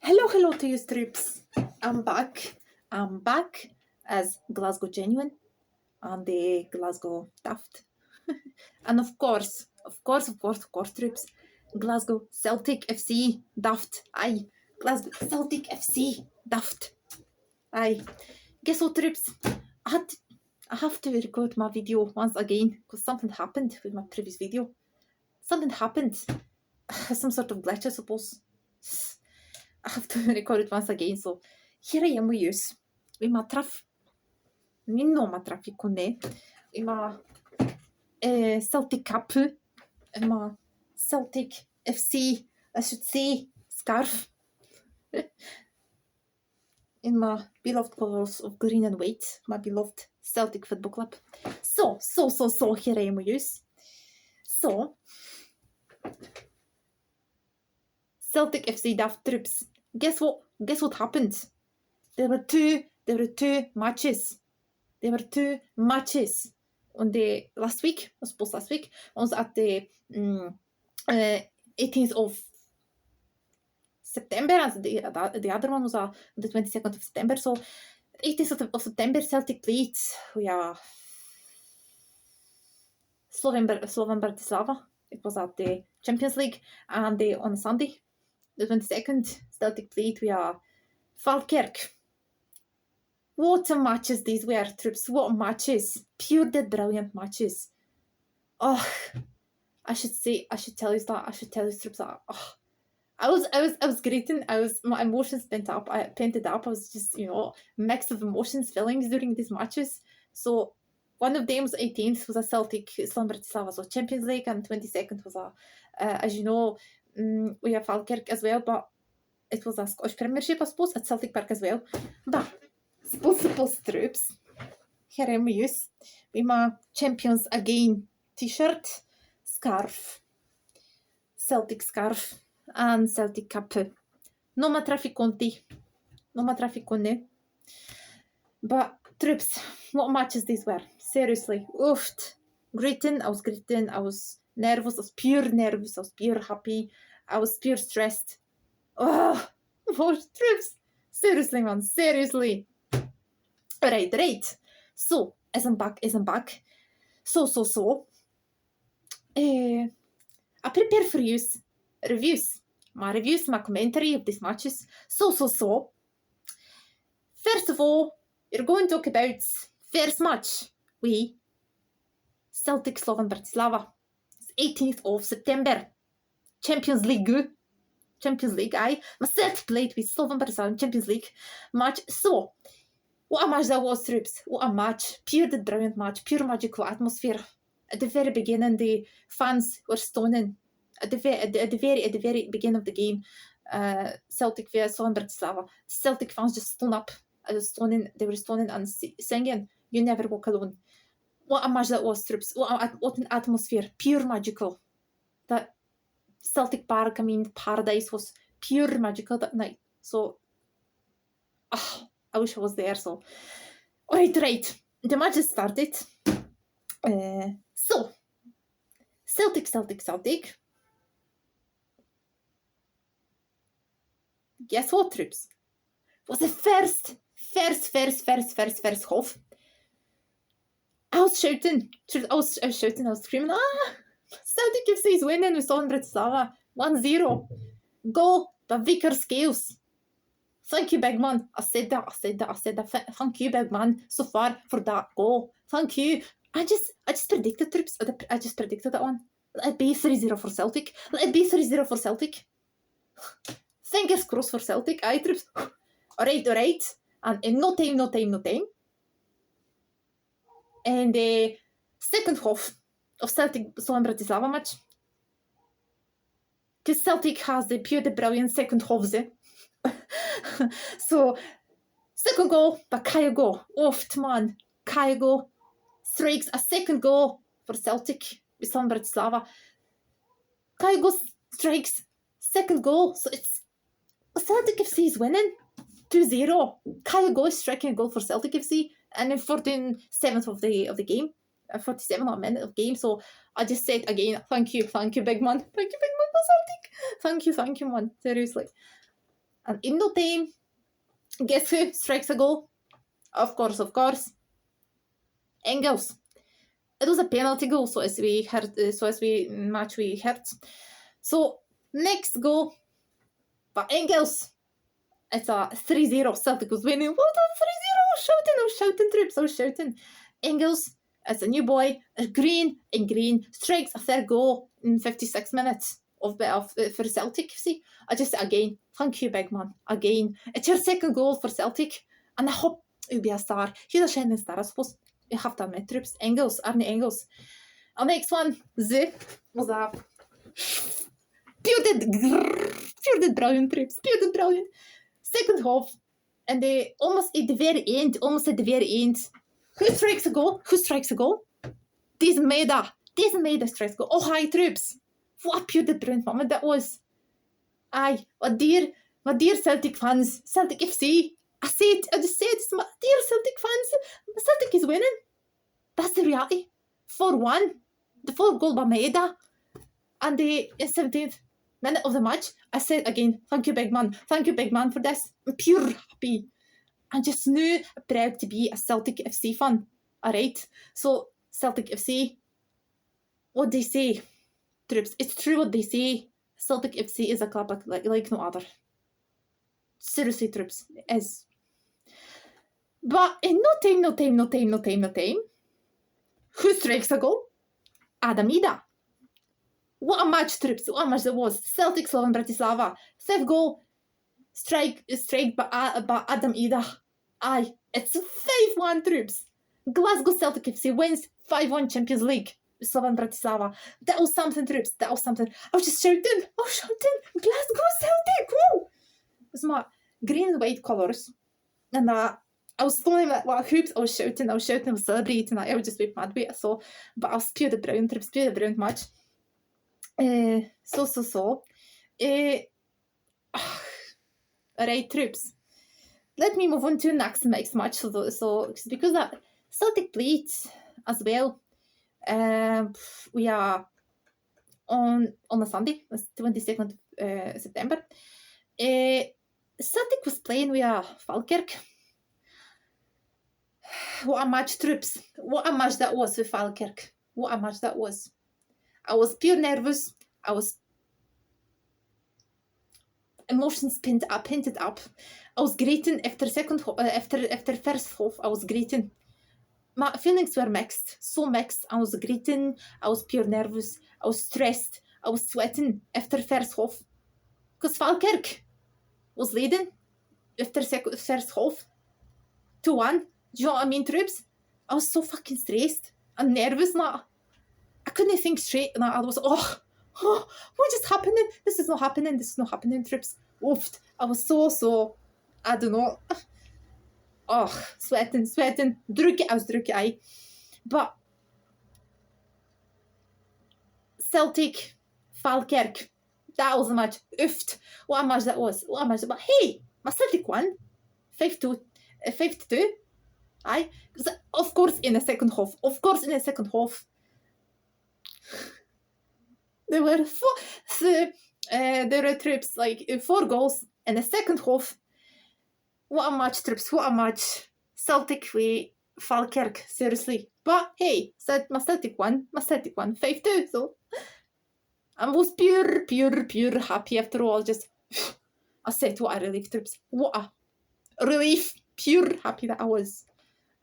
Hello to you troops. I'm back as Glasgow Genuine and the Glasgow Daft. And of course, troops, Glasgow Celtic FC Daft. Aye, Glasgow Celtic FC Daft. Aye. Guess what, troops? I have to record my video once again because something happened with my previous video. Something happened. Some sort of glitch, I suppose. I have to record it once again, so here I am with you. With my traffic con me. With my Celtic cap. And my Celtic FC, I should say, scarf. In my beloved colours of green and white. My beloved Celtic Football Club. So, here I am with you. So, Celtic FC Daft Troops. Guess what happened? There were two matches. There were two matches on the last week. I suppose last week. I was at the 18th of September, and the other one was the 22nd of September. So 18th of September, Celtic played Slovan Bratislava. It was at the Champions League, and on Sunday, the 22nd, Celtic played Falkirk. What matches these were, troops. What matches. Pure dead brilliant matches. Oh, I should tell you troops, that I was greeting. My emotions pent up. I was just, mix of emotions, feelings during these matches. So one of them was 18th, was a Celtic Slovan Bratislava, so Champions League, and 22nd was as you know, we have Falkirk as well, but it was a Scottish Premiership, I suppose, at Celtic Park as well. But suppose troops, here I am with my Champions Again t-shirt, scarf, Celtic scarf, and Celtic cap. No ma traffic conti, no ma traffic conne. But troops, what matches these were? Seriously, oofed. I was nervous, I was pure nervous, I was pure happy, I was pure stressed. Oh, troops. Seriously, man, seriously. Right. So, as I'm back. So. I prepare for you reviews. My commentary of these matches. So. First of all, we're going to talk about first match. Celtic Slovan Bratislava. 18th of September. Champions League, aye. My Celtic played with Slovan Bratislava in Champions League match. So, what a match that was, troops. What a match. Pure the brilliant match. Pure magical atmosphere. At the very beginning, the fans were stoning. At the very beginning of the game, Celtic vs Slovan Bratislava, Celtic fans just stood up. They were stoning and singing, "You never walk alone." What a match that was, troops. What an atmosphere. Pure magical. That Celtic Park, paradise, was pure magical that night. So, I wish I was there. So, right. The match started. So, Celtic. Guess what, troops? Was the first half. I was shouting. I was screaming, Celtic FC is winning with Slovan Bratislava. 1-0. Goal by Vicar Scales. Thank you, big man. I said that. Thank you, big man, so far for that goal. Thank you. I just predicted, troops. I just predicted that one. Let it be 3-0 for Celtic. Fingers crossed for Celtic. Aye, troops. Alright. And in no time. And the second half of Celtic Slovan Bratislava match. Because Celtic has the brilliant second halves. So, second goal by Kyogo. Oft, man. Kyogo strikes a second goal for Celtic with Slovan Bratislava. Kyogo strikes second goal. So it's Celtic FC is winning 2-0. Kyogo is striking a goal for Celtic FC, and in 47th of the game, 47th minute of game. So I just said again, thank you, big man. Thank you, big man, for Celtic. Thank you, man. Seriously. And in no time, guess who strikes a goal? Of course. Engels. It was a penalty goal, so as we match we heard. So next goal, but Engels. It's a 3-0. Celtic was winning. What a 3-0! I was shouting, troops. I was shouting. Engels, it's a new boy, Green strikes a third goal in 56 minutes for Celtic. See, again, thank you, big man. Again, it's your second goal for Celtic, and I hope it'll be a star. He's a shining star, I suppose. You have to admit, troops. Arne Engels. Our next one, was a pure brilliant, troops. Pure brilliant. Second half, and they almost at the very end, who strikes a goal? Deze Maida strikes a goal. Oh, hi, troops. What a pure brilliant moment that was. Aye, my dear Celtic fans, Celtic FC. I just said, my dear Celtic fans, Celtic is winning. That's the reality. 4-1. The 4th goal by Maida. And the 17th minute of the match, I said again, thank you, big man for this. I'm pure happy. I just knew proud to be a Celtic FC fan. Alright, so Celtic FC, what they say, troops, it's true what they say. Celtic FC is a club like no other. Seriously, troops, it is. But in no time, who strikes a goal? Adam Ida. What a match, troops. What a match that was. Celtic Slovan Bratislava. 5th goal. Strike by Adam Ida. Aye. It's 5-1, troops. Glasgow Celtic FC wins 5-1 Champions League. Slovan Bratislava. That was something, troops. That was something. I was just shouting. Glasgow Celtic. Woo! It was my green and white colours. And I was throwing what hoops. I was shouting. I was celebrating. I was just wait mad with it. So, but I was pure the brown, troops. Pure the brown match. Alright, troops. Let me move on to next match. So because that Celtic played as well. We are on a Sunday, 22nd September. Celtic was playing with Falkirk. What a match, troops. What a match that was with Falkirk. What a match that was. I was pure nervous. I was emotions painted up. I was greeting after first half. I was greeting. My feelings were mixed, so mixed. I was greeting. I was pure nervous. I was stressed. I was sweating after first half because Falkirk was leading after first half 2-1. Do you know what I mean, troops? I was so fucking stressed and nervous. I couldn't think straight. I was, what just happening? This is not happening, troops. Oof. I was so, I don't know. Sweating. I was druk, aye. But Celtic, Falkirk, that was a match. Oofed. What a match that was. But hey, my Celtic won. 5-2. Aye. Of course, in the second half. There were troops, 4 goals in the second half. What a match, troops. What a match. Celtic with Falkirk, seriously. But hey, my Celtic won 5-2. So I was pure happy after all. Just I said, what a relief, troops. What a relief. Pure happy that I was.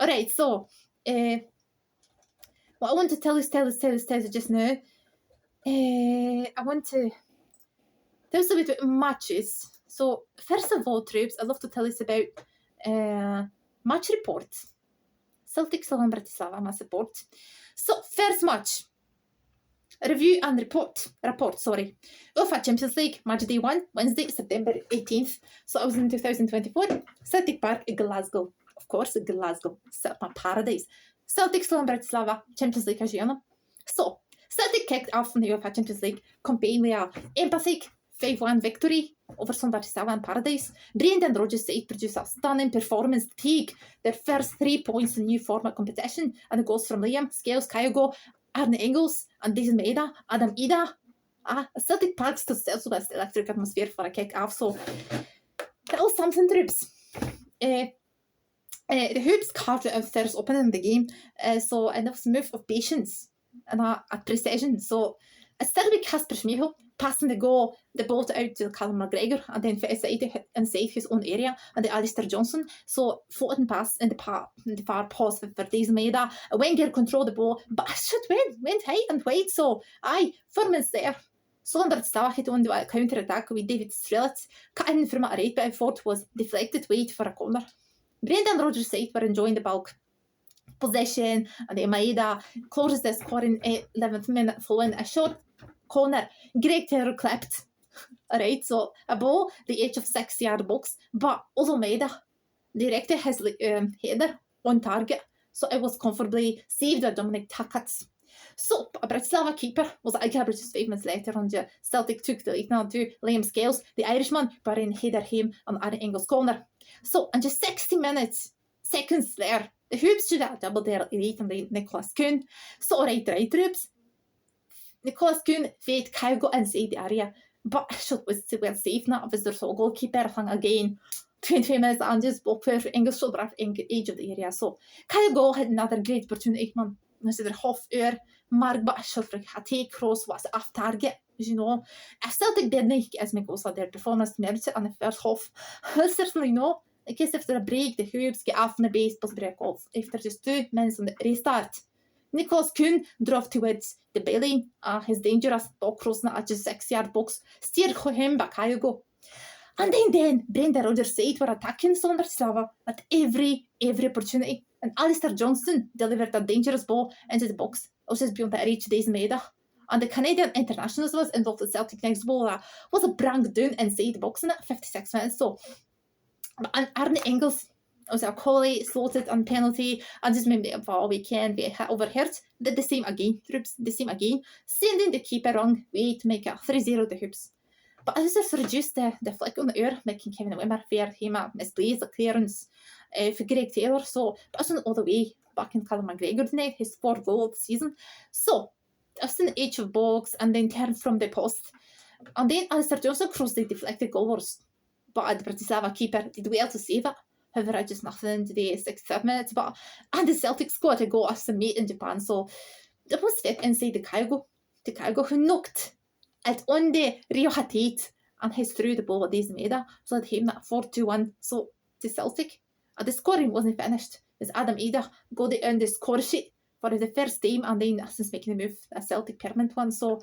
Alright, so what I want to tell you just now. I want to tell you a bit about matches. So first of all, troops, I'd love to tell you about match report. Celtic Slovan Bratislava match report. So first match. Review and report. UEFA Champions League match day 1, Wednesday, September 18th. So I was in 2024. Celtic Park, Glasgow. Of course, Glasgow. My paradise. Celtic Slovan Bratislava Champions League, as you know. So Celtic kicked off in the UEFA Champions League campaign with an emphatic 5-1 victory over Slovan Bratislava and Paradise. Brendan Rodgers' side produced a stunning performance to take their first 3 points in new format competition, and the goals from Liam, Scales, Kyogo, Arne Engels, and Deze Maida, Adam Ida. Celtic Park stood still, so that's the electric atmosphere for a kick-off. So something troops. The hoops carved out first opening the game, so enough move of patience and a precision. So it started with Kasper Schmeichel passing the ball out to Callum McGregor and then inside his own area and the Alistair Johnson. So floating pass in the far post for deze Maeda. Wenger controlled the ball, but it should went high and wide. So 4 minutes there. Slovan Bratislava had on the counter attack with David Strelitz. Cut in from a right by Ford was deflected wide for a corner. Brendan Rodgers' side were enjoying the bulk possession, and Maeda closes the scoring 11th minute following a short corner. Greg Taylor clapped. Alright, so a ball the edge of 6-yard box, but also Maeda directed his header on target, so it was comfortably saved by Dominic Tackett. So a Bratislava keeper was again just 5 minutes later on the Celtic took the lead now to Liam Scales, the Irishman, but in header him on Aaron Engels' corner. So in just 60 seconds there, the hoops should have doubled their elite and Nicholas Kuhn. So right troops. Nicholas Kuhn fed Kyogo inside the area, but shot was well safe now of their goalkeeper hung again. 22 minutes and just block for Engels shoulder off edge of the area. So Kyogo had another great opportunity, man. Dus er half uur, maar Schulfrich had take cross was off target. You know, if Celtic didn't as me goes their performance merits on the first half, certainly no. I guess if there a break, the hoops get off the base, plus break off. After just 2 minutes on the restart, Nicholas Kuhn drove towards the belly. His dangerous ball crossing at just 6-yard box, steered him back Kyogo. And then Brendan Rodgers' side were attacking Slovan Bratislava at every opportunity. And Alistair Johnson delivered a dangerous ball into the box. It was just beyond the reach deze Maeda. And the Canadian internationals was involved in Celtic next ball was a brang down inside the box in it, 56 minutes. So, and Arne Engels was a collie, slotted on penalty, and just maybe for all weekend we had overheard. Did the same again, troops, the same again. Sending the keeper wrong way to make a 3-0 the hoops. But it just reduced the flick on the air, making Kevin Wimmer fair him misplaced the clearance for Greg Taylor. So, but it wasn't all the way back in Callum McGregor tonight, his 4th goal of the season. So, it was in the edge of box and then turned from the post. And then Alistair Johnson crossed the deflected goalwards. But the Bratislava keeper did well to save it. However, I just nothing to the 65 minutes. And the Celtic scored a goal as a mate in Japan. So, it was fit inside the Kyogo who knocked it on the Rio Hatate and he threw the ball at deze Maeda. So it came at 4-2-1. So to Celtic. The scoring wasn't finished. As Adam Ida got it on the score sheet for the first time and then since making the move, a Celtic permanent one. So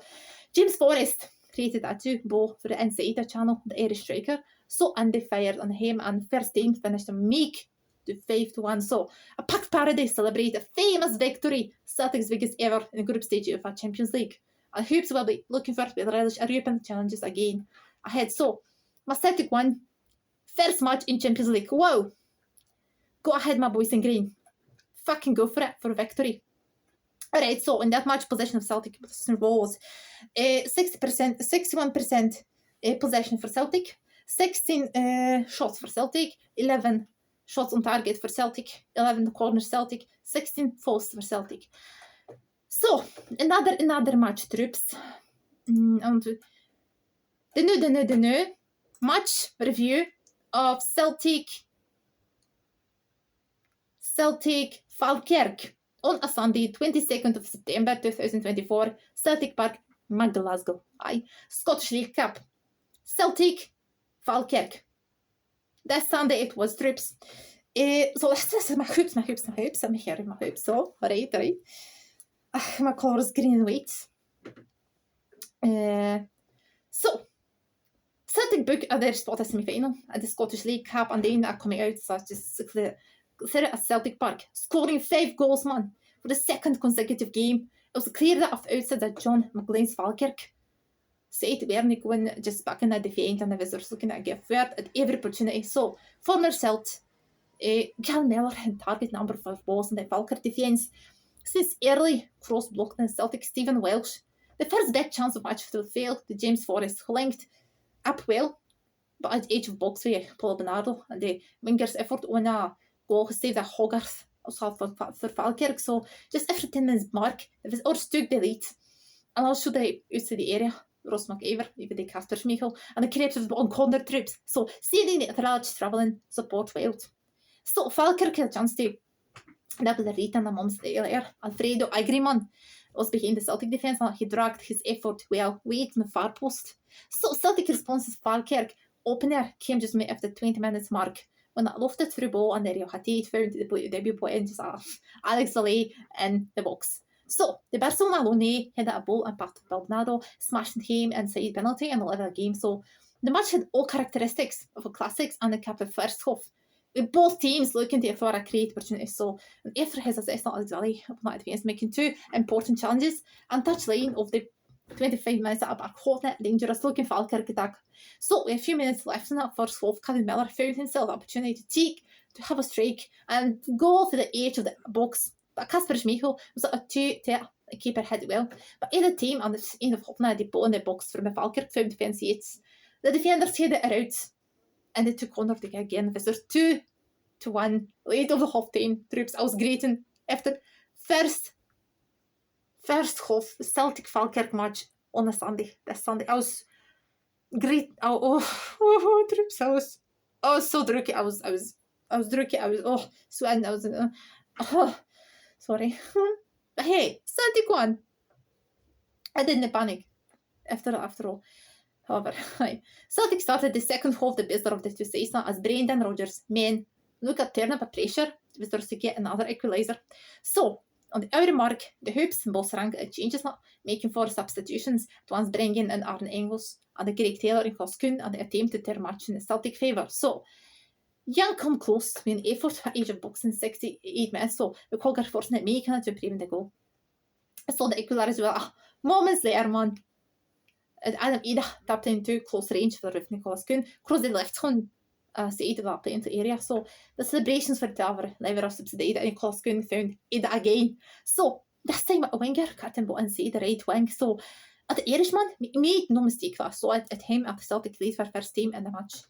James Forrest created a 2 ball for the Insider channel, the Irish striker. So Andy fired on him and first time finished a meek to 5-1. So a packed paradise celebrate a famous victory, Celtic's biggest ever in the group stage of a Champions League. And hoops will be looking for with relish a European challenges again ahead. So my Celtic won first match in Champions League. Wow! Go ahead, my boys in green. Fucking go for it for victory. Alright, so in that match, possession of Celtic was 61% possession for Celtic, 16 shots for Celtic, 11 shots on target for Celtic, 11 corners Celtic, 16 falls for Celtic. So, another match, troops. The new match review of Celtic Falkirk on a Sunday, 22nd of September 2024, Celtic Park, Glasgow. Scottish League Cup. Celtic Falkirk. That Sunday it was, troops. So this is my hoops. I'm here in my hoops. So, alright. My colour is green and white. So, Celtic book at their spot at semi-final at the Scottish League Cup and then coming out such as at Celtic Park, scoring 5 goals, man, for the 2nd consecutive game. It was clear that of outside that John McLean's Falkirk said we're going just back in the defence and the visitors looking at get forward at every opportunity. So, former Celt, Gal Miller had target number 5 balls in the Falkirk defence. Since early cross blocked in Celtic, Stephen Welsh, the first big chance of match to fail to James Forrest, who linked up well, but at the edge of box with Paul Bernardo and the winger's effort on a goal saved a Hogarth for Falkirk. So just after 10 minutes mark, it was or stuck the lead and I'll show the out to the area Ross McIver, even the Casper Schmeichel, and the creeps of on corner troops. So, seeing the large travelling support wild. So, Falkirk had a chance to double the rate and the months earlier. Alfredo Agriman was behind the Celtic defence and he dragged his effort well, weight on the far post. So, Celtic responses Falkirk opener came just after the 20 minutes mark when I lofted through ball and Rio Hatid found the debut point just Alex Valle in the box. So, the Barcelona Lone had a ball and Pat Baldonado smashed him inside penalty and led the game. So, the match had all characteristics of a classics and the cap of first half. With both teams looking for a create opportunity. So, after his assist on Alex Valle, upon advance, making 2 important challenges and touchline of the 25 minutes at a back holding it dangerous looking Falkirk attack. So with a few minutes left in that first half, Kevin Miller found himself the opportunity to have a strike and go for the edge of the box. But Casper Schmeichel was a 2-2 keeper hit well. But either team on the end of holding the ball in the box from the Falkirk found defence yates. The defenders headed it out and they took corner again. Visitors 2-1 late of the half time. Troops I was greeting after first half the Celtic Falkirk match on a Sunday. This Sunday I was great. Troops I was so drunk. I was drunk. I was sweating. I was sorry. But hey, Celtic won. I didn't panic after all. However, Celtic started the second half the better of the two seasons as Brendan Rodgers men look at turn up a pressure visitors to get another equaliser. So on the hour mark, the Hoops both rank changes, making 4 substitutions, to once bringing in Arne Engels and the Greg Taylor in Koskun and the attempt to turn match in the Celtic favour. So, Young come close to an effort at age of boxing 68 minutes, so the Colgar forcing it making it to prevent the goal. So the equaliser as well. Moments later, man, Adam Ida tapped into close range for the roof Nicholas Kuhn, crossed the left hand side of that penalty area. So the celebrations for Taver never subsidized and Nicholas Kuhn found Ida again. So this time a winger cut him inside the right wing. So at the Irishman made no mistake that. So at him at the Celtic lead for first team in the match.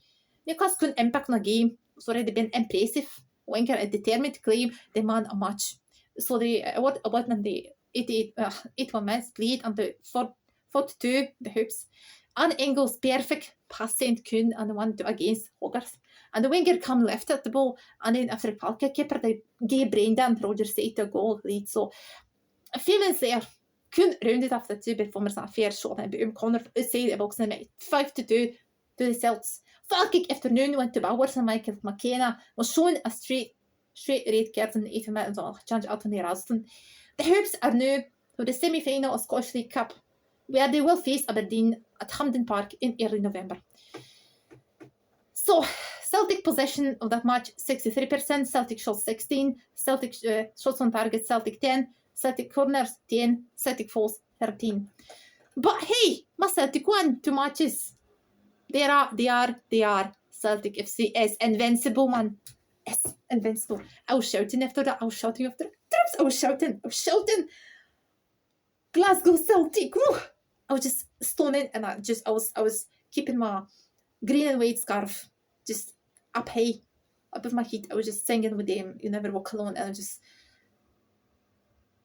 Nicholas Kuhn impact on the game was already been impressive. Winger a determined to claim the man a match. So they what in the 81 minutes played and the 42 the Hoops. And Engels perfect pass sent Kuhn and the 1-2 against Hogarth. And the winger come left at the ball and then after the Falkirk keeper they gave Brendan Rodgers set a goal lead. So a few minutes there, Kuhn rounded after 2 performers and a fair shot and boom corner outside the box and made 5-2 to the Celts. Falkirk afternoon went to Bowers and Michael McKenna was shown a straight red card in the 80 minutes on change Anthony Ralston. The Hoops are now to the semi-final of Scottish League Cup, where they will face Aberdeen at Hampden Park in early November. So, Celtic possession of that match 63%, Celtic shots 16, Celtic shots on target Celtic 10, Celtic corners 10, Celtic falls 13. But hey, my Celtic won 2 matches. They are. Celtic FC is invincible, man. It's invincible. I was shouting after that. I was shouting after it. I was shouting. Glasgow Celtic. Woo! I was just stoning and I was keeping my green and white scarf just up high above my head. I was just singing with them. You never walk alone. And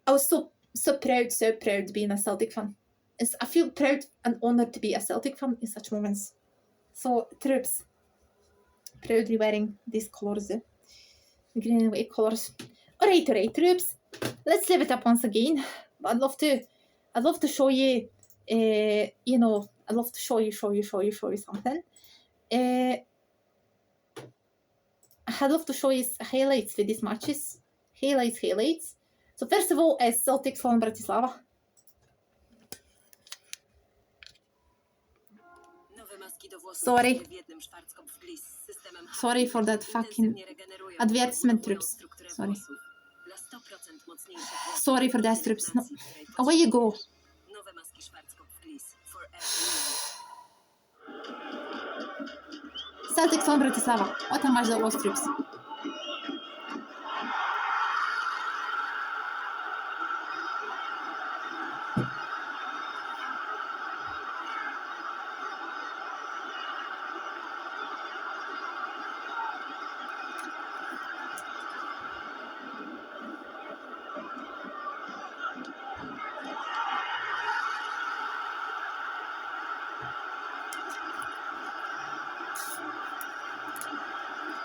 I was so proud being a Celtic fan. I feel proud and honoured to be a Celtic fan in such moments. So, troops, proudly wearing these colours, green and white colours. Alright, troops. Let's live it up once again. But I'd love to show you, I'd love to show you something. I'd love to show you highlights for these matches. Highlights. So first of all, is Celtic Slovan Bratislava. Sorry for that fucking advertisement, troops. Sorry for that, troops. No. Away you go. Celtic Slovan Bratislava. What a match that was, troops.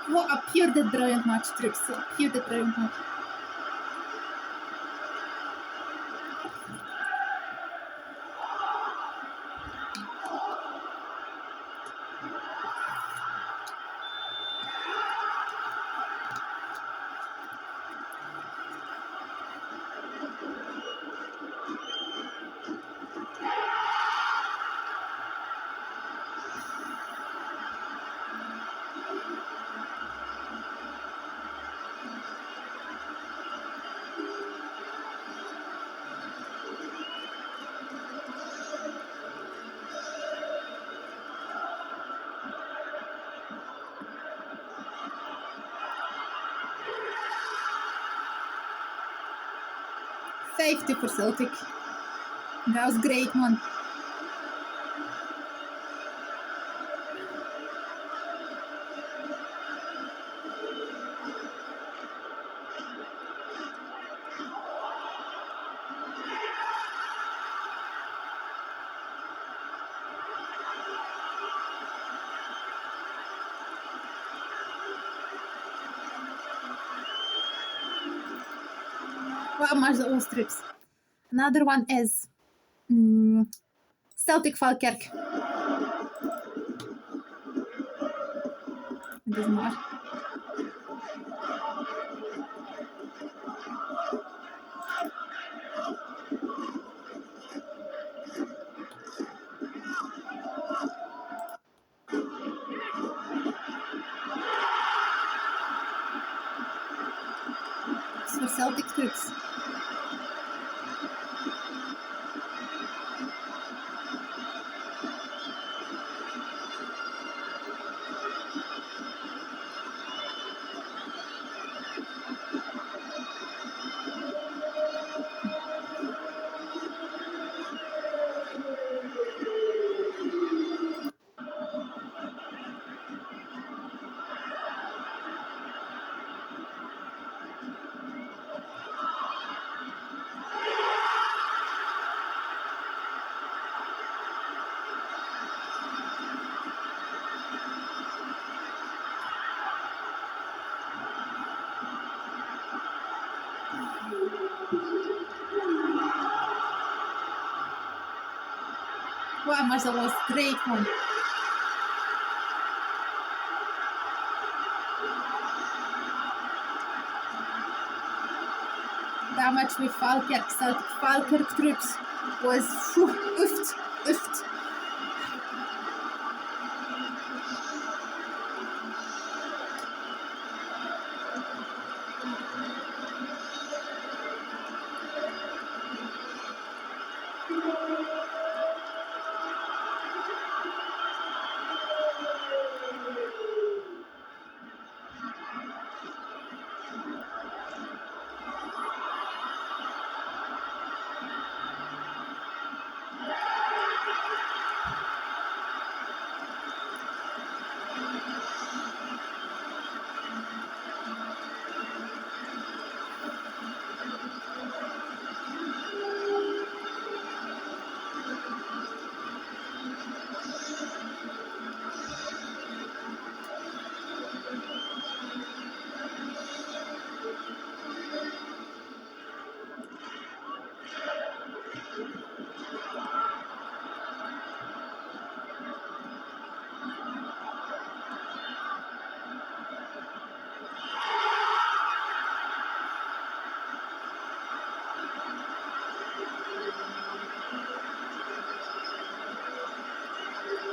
What a pure dead brilliant match, troops. Pure dead brilliant match. Safety for Celtic. That was great, man. What a match that was, trips. Another one is Celtic Falkirk. It doesn't matter. It's for Celtic troops. What a match that was. Great one. That match with Falkirk, Celtic Falkirk troops was oofed.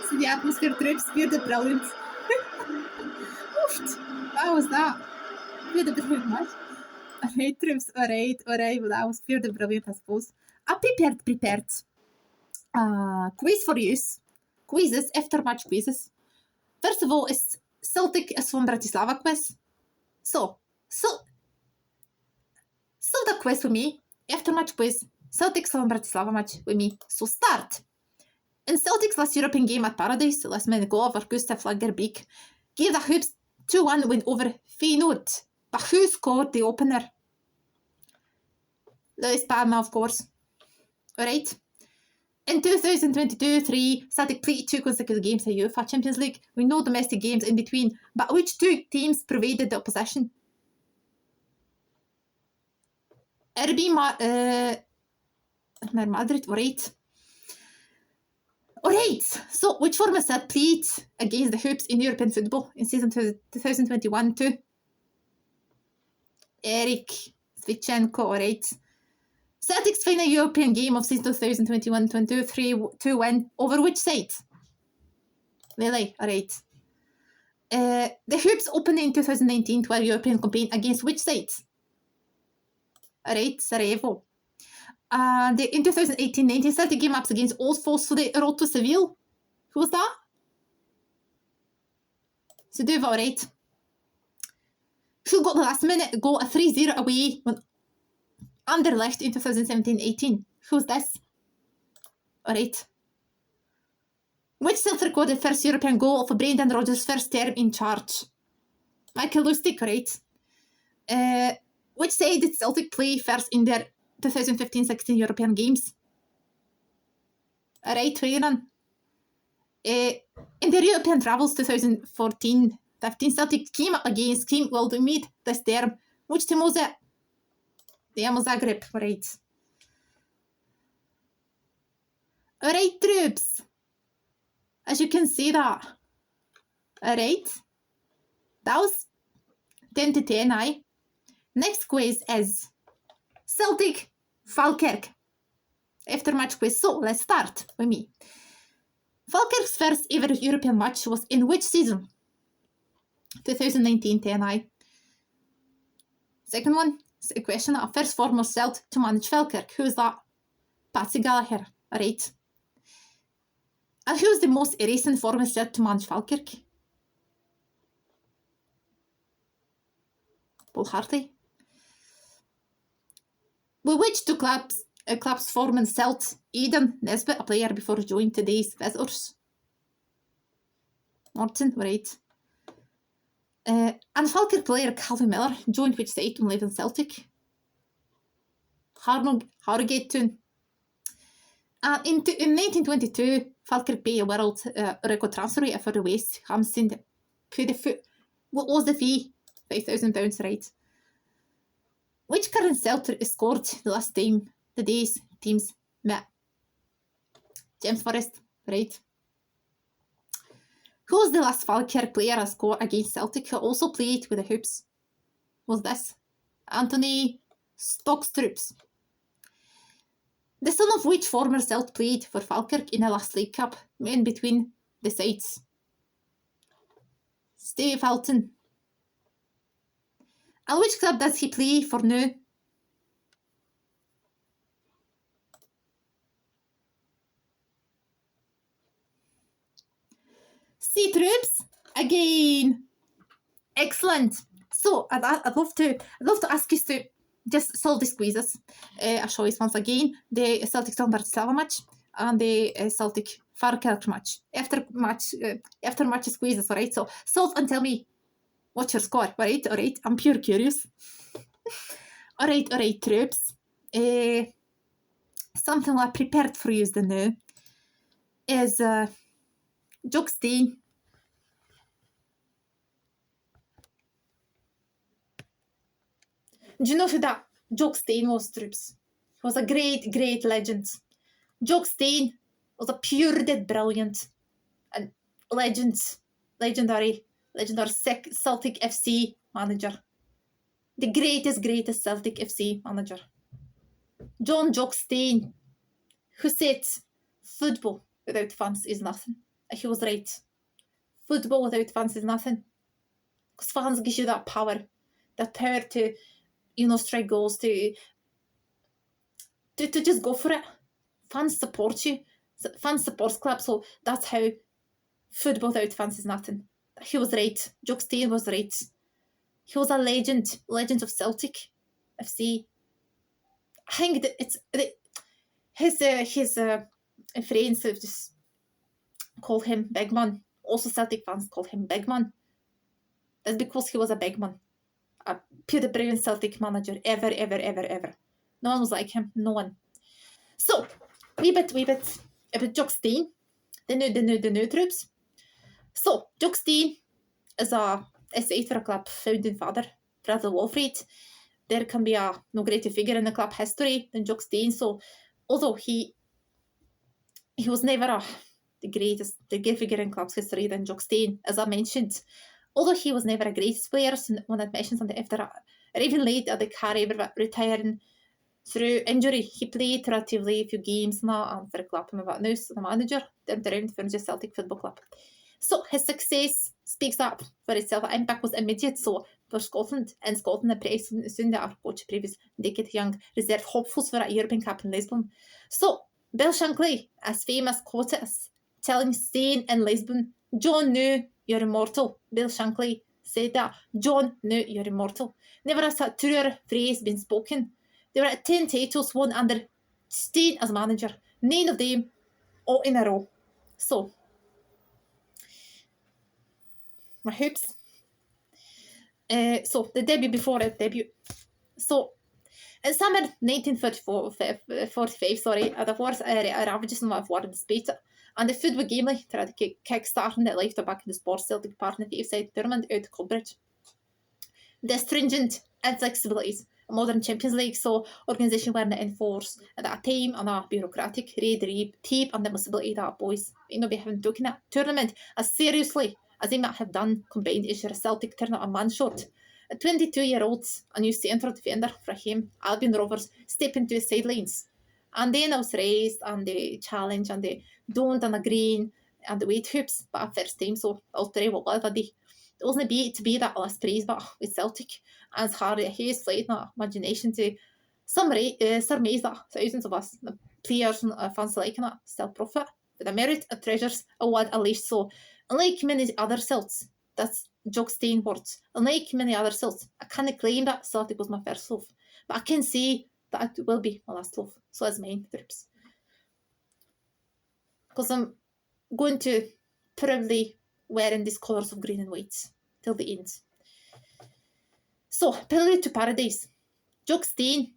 See the atmosphere troops, pure the brilliant. Oofed. That was that. Pure the brilliant match. Alright, troops, alright, well, that was pure the brilliant, I suppose. I prepared quiz for you. Quizzes, after match quizzes. First of all, it's Celtic is from Bratislava quiz. So the quiz with me, after match quiz, Celtic from Bratislava match with me. So start. In Celtic's last European game at Paradise, last minute goal over Gustav Lagerbeek gave the Hoops 2-1 win over Feyenoord. But who scored the opener? Louis Palma, of course. Alright. In 2022-3, Celtic played 2 consecutive games in UEFA Champions League. We know domestic games in between, but which 2 teams pervaded the opposition? RB Madrid, alright. Alright, so which former Celtic played against the Hoops in European football in season 2021-2? Eric Svichenko, alright. Celtic's final European game of season 2021-22, 3-2 over which side? Really? Alright. The Hoops opened in 2019-12 European campaign against which side? Alright, Sarajevo. And in 2018-19, Celtic game ups against old foes for the road to Seville. Who was that? Seduva, alright. Who got the last minute goal, a 3-0 away when Anderlecht in 2017-18? Who's this? Alright. Which Celtic recorded first European goal for Brendan Rodgers' first term in charge? Michael Lustig, right? Which side did Celtic play first in their 2015-16 European games? Alright, Twayran. In their European travels 2014-15, Celtic came to meet this term. Which team was it? Dynamo Zagreb, right. Alright, troops. As you can see that. Alright. That was 10 to 10, aye. Next quiz is Celtic Falkirk. After-match quiz. So, let's start with me. Falkirk's first ever European match was in which season? 2019-10, aye. Second one. Question, a first former Celt to manage Falkirk. Who is that? Patsy Gallagher, alright. And who's the most recent former Celt to manage Falkirk? Paul Hartley. With which 2 clubs forming Celt? Eden Nesbitt, a player before joining today's visitors. Morton, right. And Falkirk player Calvin Miller joined which side when leaving Celtic? Harrogate Town. And in 1922, Falkirk paid a world record transfer rate for the West Ham signed Puddefoot. What was the fee? £5,000, right? Which current Celtic scored the last time the day's teams met? James Forrest, right? Who was the last Falkirk player to score against Celtic who also played with the Hoops? Was this? Anthony Stockstroops. The son of which former Celt played for Falkirk in the last League Cup in between the sides? Steve Helton. And which club does he play for now? See, troops again. Excellent. So I'd love to ask you to just solve these quizzes. I'll show you once again the Celtic Slovan Bratislava match and the Celtic Falkirk match. After match quizzes, alright? So solve and tell me what's your score, alright? Alright, I'm pure curious. Alright, troops. Something I prepared for you now is Jock Stein. Do you know who that Jock Stein was, troops? He was a great legend. Jock Stein was a pure dead brilliant and legendary Celtic FC manager. The greatest Celtic FC manager. Jock Stein, who said football without fans is nothing. He was right. Football without fans is nothing. Because fans gives you that power to, strike goals, to just go for it. Fans support you. Fans support club, so that's how football without fans is nothing. He was right. Jock Stein was right. He was a legend of Celtic FC. I think that it's his friends have just called him Big Man. Also, Celtic fans called him Big Man. That's because he was a big man. A pure brilliant Celtic manager ever. No one was like him. No one. So, wee bit about Jock Stein, the new troops. So, Jock Stein is safe for a club founding father, Brother Wilfried. There can be no greater figure in the club history than Jock Stein. So, although he was never the greatest figure in club's history than Jock Stein, as I mentioned. Although he was never a greatest player, so one admissions after even late at the career retiring through injury, he played relatively few games now for a club about now, so the manager turned around for the Celtic Football Club. So his success speaks up for itself. The impact was immediate. So for Scotland, the press soon our coach previous decade young reserve hopefuls for a European Cup in Lisbon. So Bill Shankly, as famous quote as telling Stein in Lisbon, John knew you're immortal. Bill Shankly said that. John knew you're immortal. Never has a truer phrase been spoken. There were 10 titles won under Stein as manager. 9 of them all in a row. So my hoops. So the debut. So in summer 1945, the Wars ravages of war in Spain, and the Footbaw game tried to kick-starting that left back in the sports Celtic partner the side tournament out of Combridge. The stringent inflexibilities of modern Champions League so organisation were enforced at that time and a bureaucratic red tape and the possibility that boys be having taken that tournament as seriously as they might have done combined is a Celtic tournament a man short. A 22-year-old, a new central defender for him, Albion Rovers, step into the sidelines. And then I was raised and the challenge and the don't and the green and the weight hoops, but at first time, so I'll tell you what I did. It wasn't to be that last praise, but with Celtic, and it's hard, he has played my imagination to surmise that thousands of us, the players and fans liking it, still profit. But the merit of treasures award at least so. Unlike many other Celts, that's Jock Stein words. Unlike many other Celts, I can't claim that Celtic was my first love, but I can say that it will be my last love. So that's mine, troops. Because I'm going to probably wearing these colours of green and white till the end. So, Pilgrim to Paradise. Jock Stein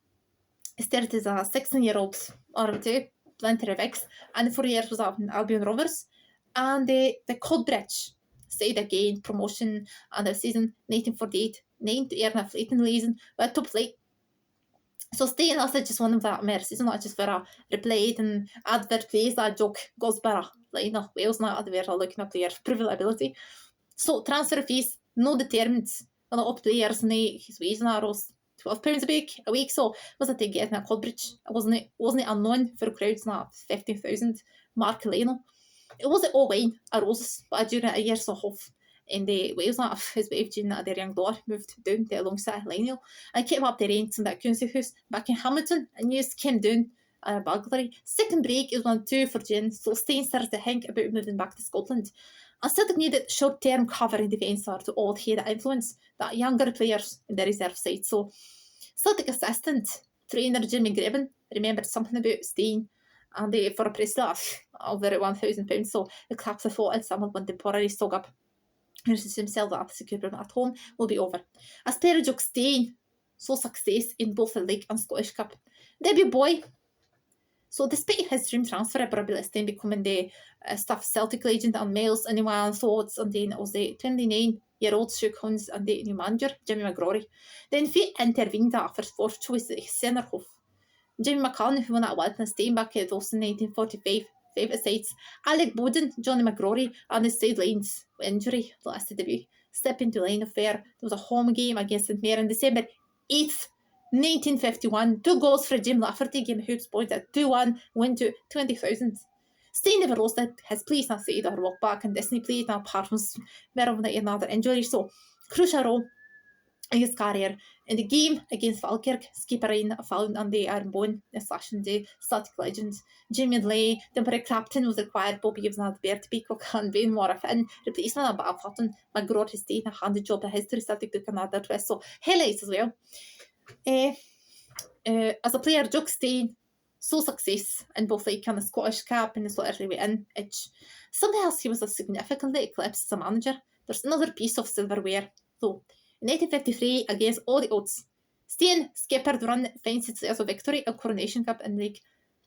started as a 16-year-old RMT, plenty of X, and 4 years was up in Albion Rovers. And the Coldbridge stayed again promotion and the season 1948, 9 to earn a fleeting season with top flight. So Stein also just one of that mere season, not just for a replayed and advert plays that Jock goes better. Like no Wales not advert looking at their proven ability. So transfer fees no determined on the up players and his wages arrows £12 a week. So was it getting at Coldbridge? It wasn't unknown for crowds not 15,000 Mark Leno. It wasn't all wine or roses, but during a year so half in the Wales not his wife Jean their young daughter moved down to alongside Lionel and came up the rent in that council house back in Hamilton and news came down a burglary. Second break is 1-2 for Jean, so Stein started to think about moving back to Scotland. And Celtic needed short-term cover in defence to all hear the influence that younger players in the reserve side. So Celtic assistant trainer Jimmy Greben remembered something about Stein and for a price of over £1,000. So the clubs have thought someone when temporary stock up himself that secure at home will be over. As player Jock Stein saw success in both the League and Scottish Cup. Debut boy. So despite his dream transfer, probably Stein becoming the staff Celtic legend and Miles anyone thoughts, and then it was the 29-year-old shook hands and the new manager, Jimmy McGrory. Then fate intervened after fourth choice Centerhof. Jimmy McCann, who won at Wellington Stein back in 1945, favourite sides. Alec Bowden, Johnny McGrory, and his sidelines with injury last debut. Step into line of fare. There was a home game against St Mirren on December 8th, 1951. 2 goals for Jim Lafferty, game hoops point at 2-1, win to 20,000. Stein never lost his place, and said or walk back, and Disney played, and apart from another injury. So, crucial role in his career. In the game against Falkirk, skippering found on the Iron Bone, slashing the Celtic legend. Jimmy Leigh, temporary captain, was required. Bobby was not there to be cook and being more of an replacement, but Hutton McGraw has taken a handed job at history Celtic took another twist. So highlights as well. As a player, Jock Stein saw success in both like the Scottish Cup and the Scottish League in each. Something else he was significantly eclipsed as a manager. There's another piece of silverware though. In 1953, against all the odds, Stein skippered run finds it as a victory at Coronation Cup and League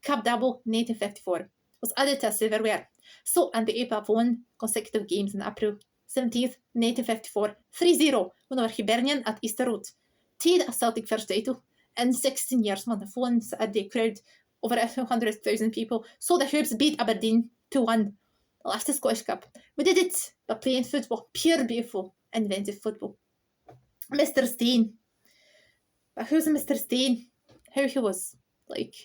Cup double in 1954. was added to silverware. So, and the APA won consecutive games in April 17th, 1954, 3-0, won over Hibernian at Easter Road. Tied a Celtic first title in 16 years, man. The phones at the crowd over 200,000 people. So the Hoops beat Aberdeen 2-1. The last Scottish Cup. We did it by playing football. Pure, beautiful, inventive football. Mr. Stein. But who's Mr. Stein? How he was like.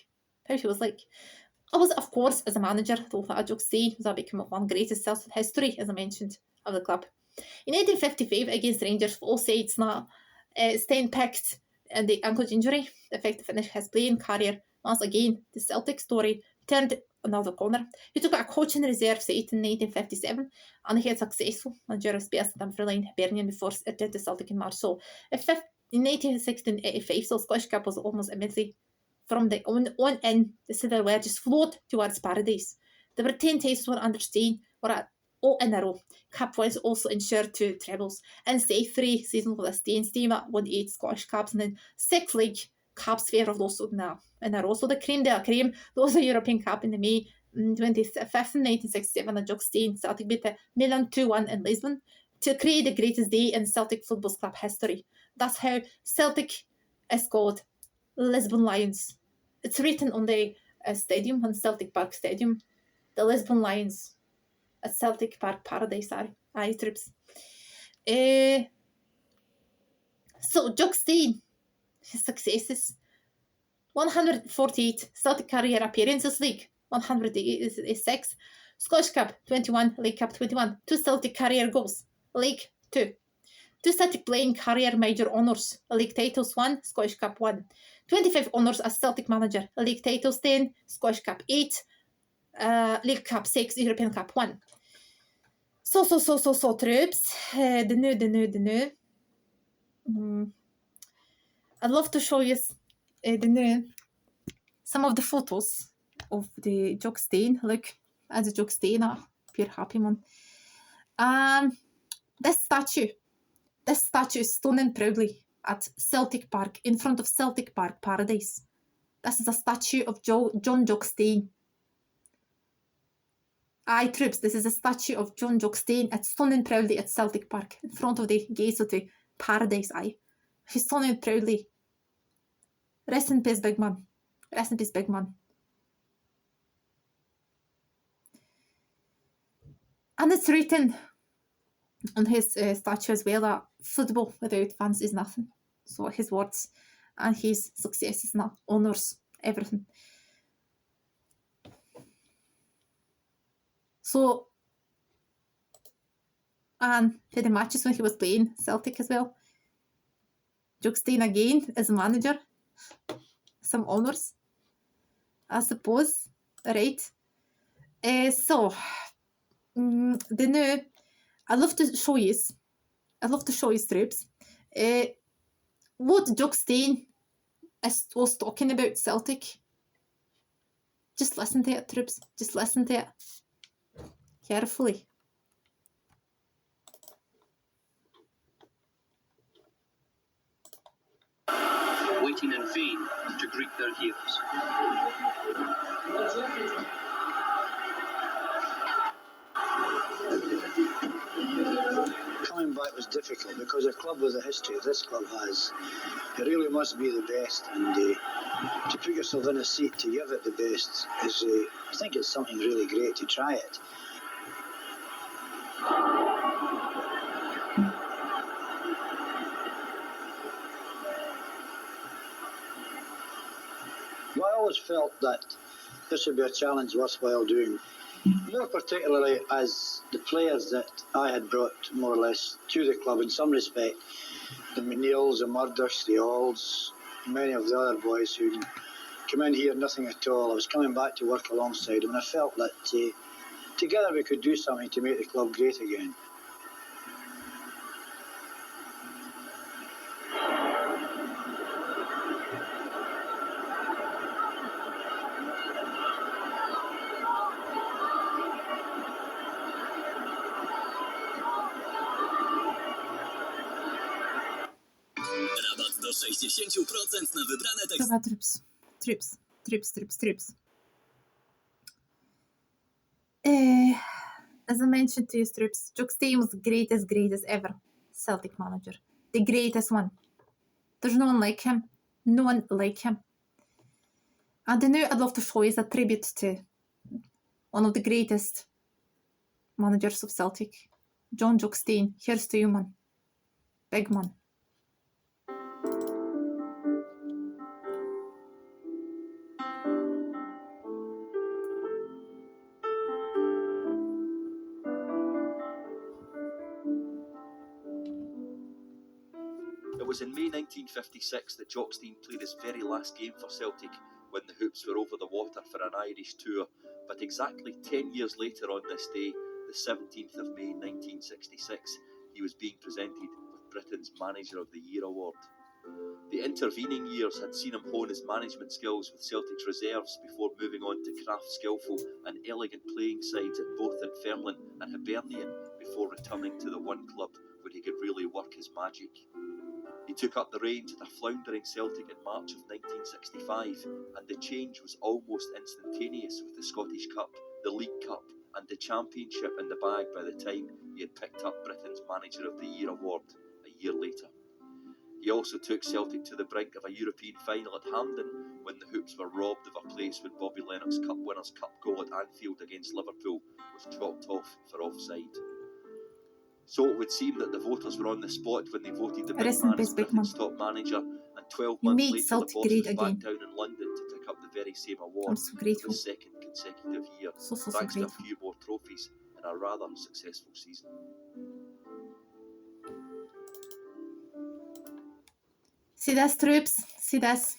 I was, of course, as a manager, though that Jock Stein was become one greatest self in history, as I mentioned, of the club. In 1855, against Rangers, all sides now, Stein picked and the ankle injury, the effect to finish his playing career. Once again, the Celtic story turned another corner. He took a coaching reserve seat in 1957, and he had successful managerial space in Dunfermline, Hibernian before it did the Celtic in March. So, in 1985, so Scottish Cup was almost immediately from the on in, the silverware just flowed towards paradise. There were 10 titles were under Stein, or all in a row. Cup wins also ensured 2 trebles. And say 3 seasons with a Stein team won 8 Scottish Cups and then 6 League Cups fair of those now in a row. So the cream de la cream, those are European Cup in the May 25th, 1967, the Jock Stein Celtic beat Milan 2-1 in Lisbon to create the greatest day in Celtic Football Club history. That's how Celtic is called Lisbon Lions. It's written on the stadium, on Celtic Park Stadium, the Lisbon Lions at Celtic Park Paradise. Aye, trips. So, Jock Stein, his successes: 148 Celtic career appearances, League 186, Scottish Cup 21, League Cup 21, 2 Celtic career goals, League 2. 2 Celtic playing career major honours, League titles 1, Scottish Cup 1. 25 honours as Celtic manager, League titles 10, Scottish Cup 8, League Cup 6, European Cup 1. So, troops. The new. I'd love to show you some of the photos of the Jock Stein. Look at the Jock Stein, pure happy man. This statue is standing proudly at Celtic Park, in front of Celtic Park Paradise. This is a statue of John Jock Stein. Aye, troops, this is a statue of John Jock Stein. It's standing proudly at Celtic Park, in front of the gates of the Paradise. Aye, he's standing proudly. Rest in peace, big man. Rest in peace, big man. And it's written on his statue as well that football without fans is nothing. So his words and his successes now honours everything. So, and for the matches when he was playing Celtic as well, Jock Stein again as a manager, some honours, I suppose, right? So, the new, I'd love to show you troops, what Jock Stein was talking about Celtic. Just listen to it, troops. Just listen to it carefully. Waiting in vain to greet their heroes. Coming back was difficult because a club with the history this club has, it really must be the best, and to put yourself in a seat to give it the best is, I think it's something really great to try it. Well, I always felt that this would be a challenge worthwhile doing, more particularly as the players that I had brought more or less to the club in some respect, the McNeils, the Murdochs, the Alds, many of the other boys who come in here nothing at all. I was coming back to work alongside them, and I felt that together we could do something to make the club great again. Rabat do 60% na wybrane teksty. Dobra, trips. as I mentioned to you, Strips, Jock Stein was the greatest ever Celtic manager. The greatest one. There's no one like him. No one like him. And I know I'd love to show you a tribute to one of the greatest managers of Celtic, John Jock Stein. Here's to you, man. Big man. It was in May 1956 that Jock Stein played his very last game for Celtic when the Hoops were over the water for an Irish tour, but exactly 10 years later on this day, the 17th of May 1966, he was being presented with Britain's Manager of the Year award. The intervening years had seen him hone his management skills with Celtic's reserves before moving on to craft skillful and elegant playing sides at both Dunfermline and Hibernian before returning to the one club where he could really work his magic. He took up the reins at a floundering Celtic in March of 1965, and the change was almost instantaneous with the Scottish Cup, the League Cup, and the Championship in the bag by the time he had picked up Britain's Manager of the Year award a year later. He also took Celtic to the brink of a European final at Hampden when the Hoops were robbed of a place when Bobby Lennox's Cup Winners' Cup goal at Anfield against Liverpool was chalked off for offside. So it would seem that the voters were on the spot when they voted the big Rest in man as peace, big Britain's man. top manager, and 12 You months made later the Celtic boss great was back again. down in London to pick up the very same award I'm so for grateful. the second consecutive year, So thanks to a grateful. few more trophies in a rather successful season. See this, troops? See this?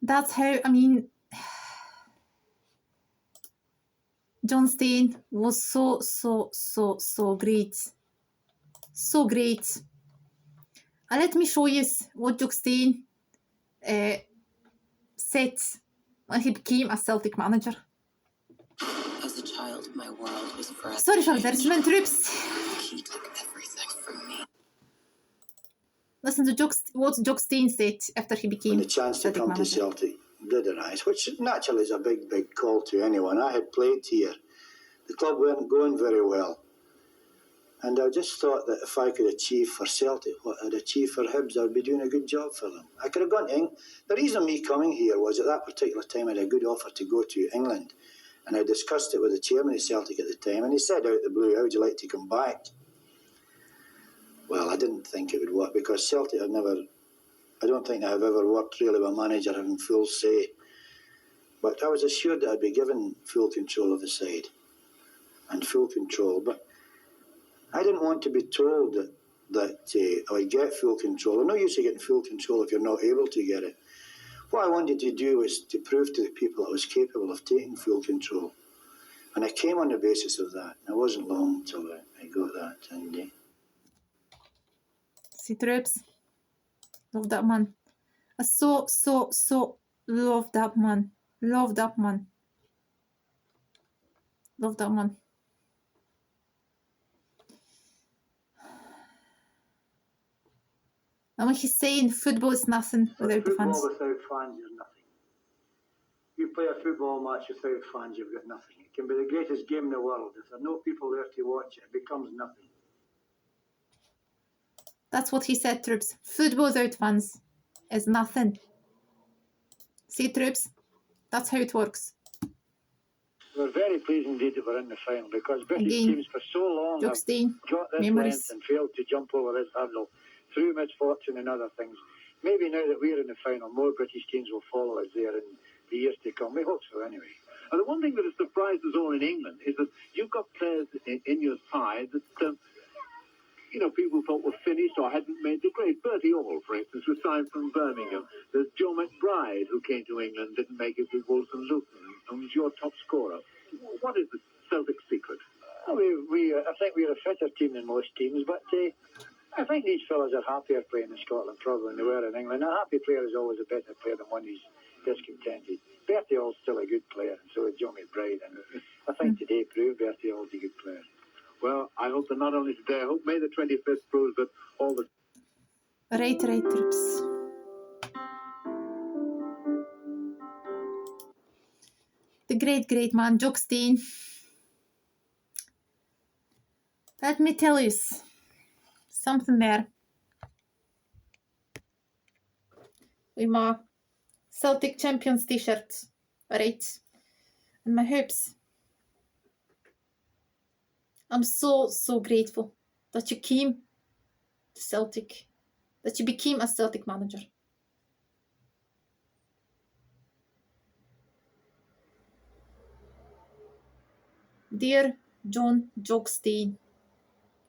That's how, I mean, John Stein was so great. So great. And let me show you what Jock Stein said when he became a Celtic manager. As a child, my world was forever. Sorry for this, man, troops. He took everything from me. Listen to what Jock Stein said after he became When the chance to Celtic come manager. to Celtic did arise, which naturally is a big call to anyone. I had played here. The club weren't going very well. And I just thought that if I could achieve for Celtic what I'd achieved for Hibs, I'd be doing a good job for them. I could have gone to England. The reason me coming here was at that particular time I had a good offer to go to England. And I discussed it with the chairman of Celtic at the time, and he said out the blue, how would you like to come back? Well, I didn't think it would work because Celtic had never, I don't think I've ever worked really with a manager having full say. But I was assured that I'd be given full control of the side and full control. But I didn't want to be told that I would get full control. I'm not used to getting full control if you're not able to get it. What I wanted to do was to prove to the people I was capable of taking full control. And I came on the basis of that. It wasn't long until I got that. And See, troops. Love that man. I so love that man. Love that man. Love that man. And when he's saying football is nothing without the fans. Football without fans is nothing. You play a football match without fans, you've got nothing. It can be the greatest game in the world. If there are no people there to watch it, it becomes nothing. That's what he said, troops. Football without fans is nothing. See, troops? That's how it works. We're very pleased indeed that we're in the final because British Again, teams for so long Jock have Stein, got this memories. length and failed to jump over this hurdle through misfortune and other things. Maybe now that we're in the final, more British teams will follow us there in the years to come. We hope so anyway. And the one thing that has surprised us all in England is that you've got players in your side that, people thought were finished or hadn't made the grade. Bertie Hall, for instance, was signed from Birmingham. There's Joe McBride, who came to England, didn't make it with Wolves and Luton, and was your top scorer. What is the Celtic secret? Well, I think we're a fitter team than most teams, but I think these fellas are happier playing in Scotland probably than they were in England. A happy player is always a better player than one who's discontented. Bertie Hall's still a good player, and so is Joe McBride. And I think today proved Bertie Hall's a good player. Well, I hope that not only today, I hope May the 25th proves that all the... Right, troops. The great man, Jock Stein. Let me tell you something there. With my Celtic Champions t-shirt, right? And my hoops. I'm so grateful that you came to Celtic, that you became a Celtic manager. Dear Jock Stein,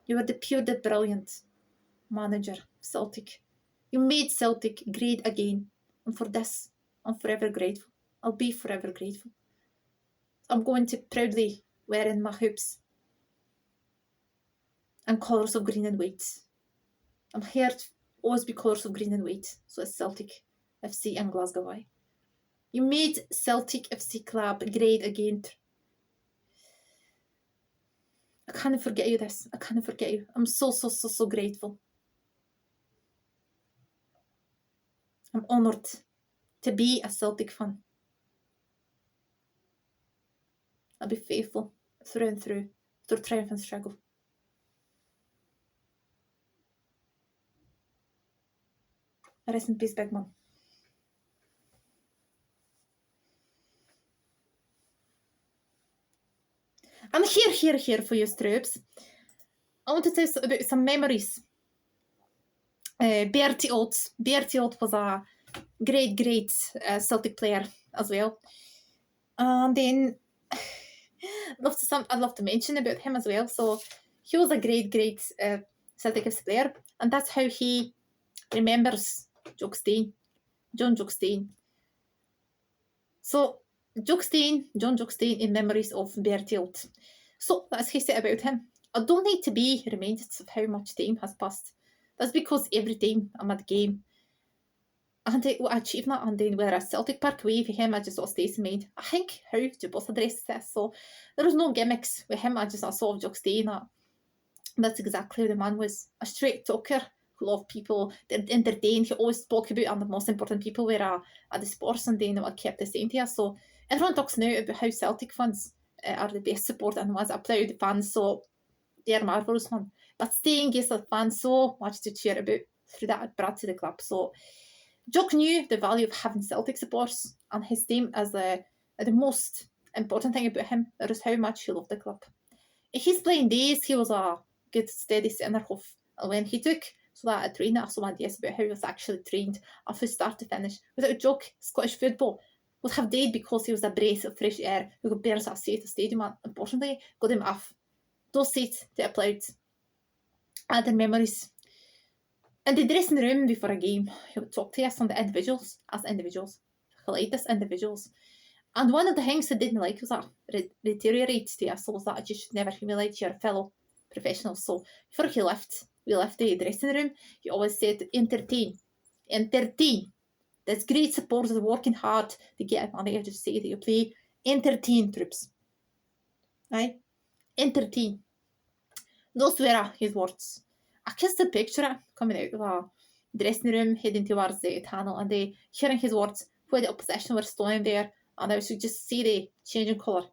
you were the pure, the brilliant manager of Celtic. You made Celtic great again, and for this, I'm forever grateful. I'll be forever grateful. I'm going to proudly wear in my hoops and colours of green and white. I'm here to always be colours of green and white, so it's Celtic FC and Glasgow Eye. You made Celtic FC club great again. I can't forget you this. I can't forget you. I'm so grateful. I'm honoured to be a Celtic fan. I'll be faithful through and through triumph and struggle. Rest in peace, big man. I'm here for you, Stroops. I want to tell you about some memories. Bertie Ott was a great Celtic player as well. And then I'd love to mention about him as well. So he was a great Celtic FC player, and that's how he remembers Jock Stein, John Jock Stein. So Jock Stein in memories of Bertie Ott. So as he said about him, I don't need to be reminded of how much time has passed. That's because every time I'm at the game and I achieve that, and then we're at Celtic Park away for him, I just sort of stays in mind. I think how to both address this. So there was no gimmicks with him. I saw Jock Stein. That's exactly who the man was. A straight talker who loved people, entertained. He always spoke about, and the most important people were at the sports, and then I kept the same here. So everyone talks now about how Celtic fans are the best support and ones applaud the fans. So they're marvellous, man. But Stein gives the fans so much to cheer about through that brought to the club. So Jock knew the value of having Celtic supporters, and his team as the most important thing about him is how much he loved the club. In his playing days, he was a good, steady centre half. And when he took so that a trainer, I have some ideas about how he was actually trained from start to finish. Without Jock, Scottish football would have died because he was a breath of fresh air who could bear a seat at the stadium, and importantly, got him off those seats to applaud. Other memories. In the dressing room before a game, he would talk to us on the individuals, as individuals. He liked us individuals. And one of the things he didn't like was that deteriorate to us, was that you should never humiliate your fellow professionals. So before we left the dressing room, he always said, entertain. There's great supporters working hard to get money. I just say that you play, entertain, troops. Right? Entertain. Those were his words. I can still picture it coming out of a dressing room, heading towards the tunnel, and hearing his words where the opposition were standing there, and I should just see the changing colour.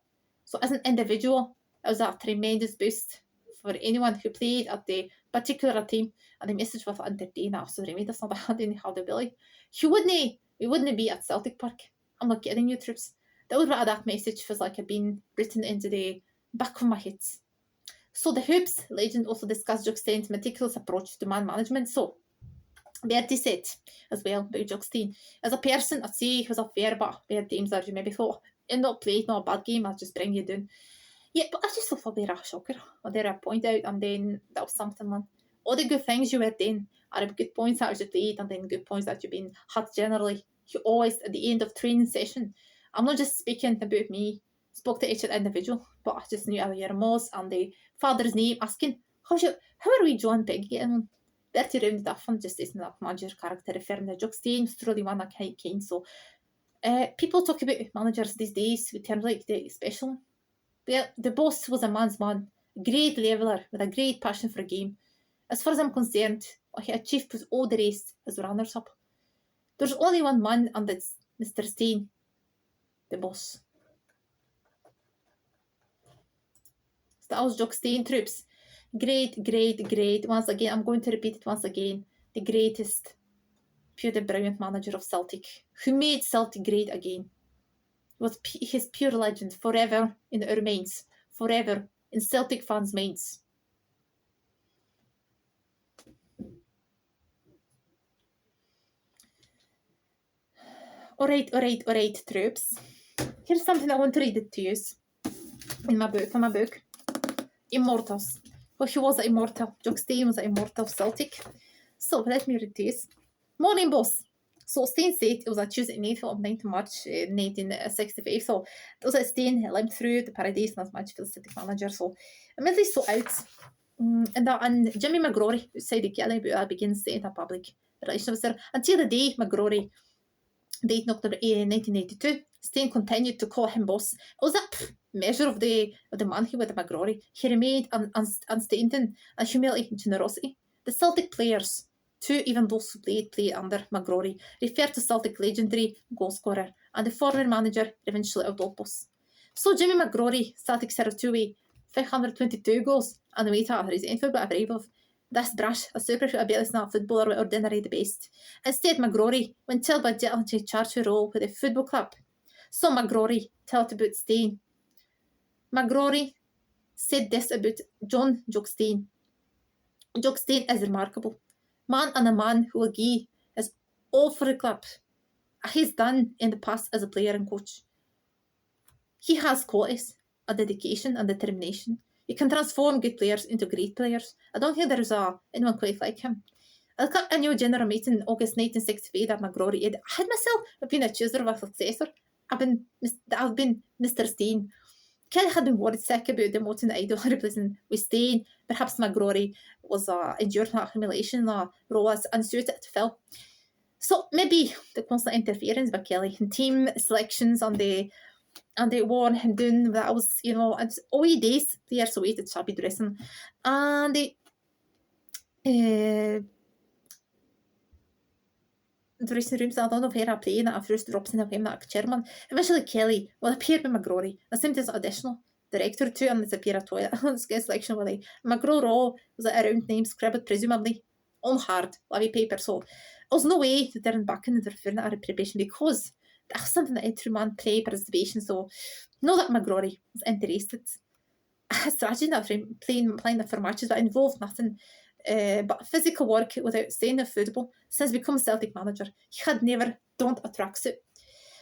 So as an individual, it was a tremendous boost for anyone who played at the particular team, and the message was entertaining. So remember something I didn't have the ability. We wouldn't be at Celtic Park. I'm not kidding you, troops. That was what that message was like being written into the back of my head. So the Hoops legend also discussed Jock Stein's meticulous approach to man management. So Bertie said as well about Jock Stein, as a person, I'd say he was a fair but fair times that you maybe thought, in not played, not a bad game, I'll just bring you down. Yeah, but I just thought they're a shocker. Or they're a point out, and then that was something, man. All the good things you were doing are good points that you played, and then good points that you've been had generally. You always, at the end of training session, I'm not just speaking about me, spoke to each individual, but I just knew your moms and the father's name, asking, how are we John Peggy getting on? Bertie rounded off and just isn't that manager character referring to Jock Stein, was truly one that kind. So people talk about managers these days with terms like the special. Well, the boss was a man's man, a great leveller with a great passion for a game. As far as I'm concerned, what he achieved was all the rest as runners-up. There's only one man, and that's Mr. Stein, the boss. that was Jock Stein troops. Great. Once again, I'm going to repeat it once again. The greatest, pure brilliant manager of Celtic, who made Celtic great again. Was his pure legend forever in our minds, forever in Celtic fans' minds. All right, troops. Here's something I want to read it to you in my book. Immortals. Well, he was an immortal. Jock Stein was an immortal of Celtic. So let me read this. Morning, boss. So Stein said it was a Tuesday night of 9th March 1965. So it was a Stein limped through the Paradise as match for the Celtic manager. So immediately so out. And Jimmy McGrory, who said the Kelly begins saying a public relations officer. Until the day McGrory died in October 1982, Stein continued to call him boss. It was a measure of the man he was, McGrory. He remained unstained and humility and generosity. The Celtic players, too, even those who played under McGrory, referred to Celtic legendary goalscorer and the former manager eventually outdoors. So Jimmy McGrory, Celtic served 522 goals and wait at his end football brave of this brash, a super ability not footballer with ordinary the best. Instead, McGrory went tell by Dylan to charge a role with a football club. So McGrory told about Stein. McGrory said this about Jock Stein. Jock Stein is remarkable. Man and a man who will give his all for the club. He's done in the past as a player and coach. He has qualities, a dedication and determination. He can transform good players into great players. I don't think there's anyone quite like him. At the annual general meeting in August 1965 that McGrory had, I had myself been a chooser of a successor. I've been Mr. Stein. Kelly had been worried sick about demoting the idol replacing with Stein. Perhaps McGrory was endured that humiliation role as unsuited to fill. So maybe the constant interference by Kelly in team selections and they wore him doing that was, it's all days players waited shabby dressing. And the dressing rooms, I don't know where I play that first drops in him that chairman. Eventually Kelly will appear with McGrory. I seemed as additional director too, and it's appear a toilet on the selection with like McGrory was a round name scribbled presumably on hard lavy paper. So there was no way to turn back and interfere in our preparation because that's something that every man play participation. So know that McGrory was interested. Strategy that playing that for matches that involved nothing but physical work without staying in football. Since becoming Celtic manager, he had never donned a tracksuit.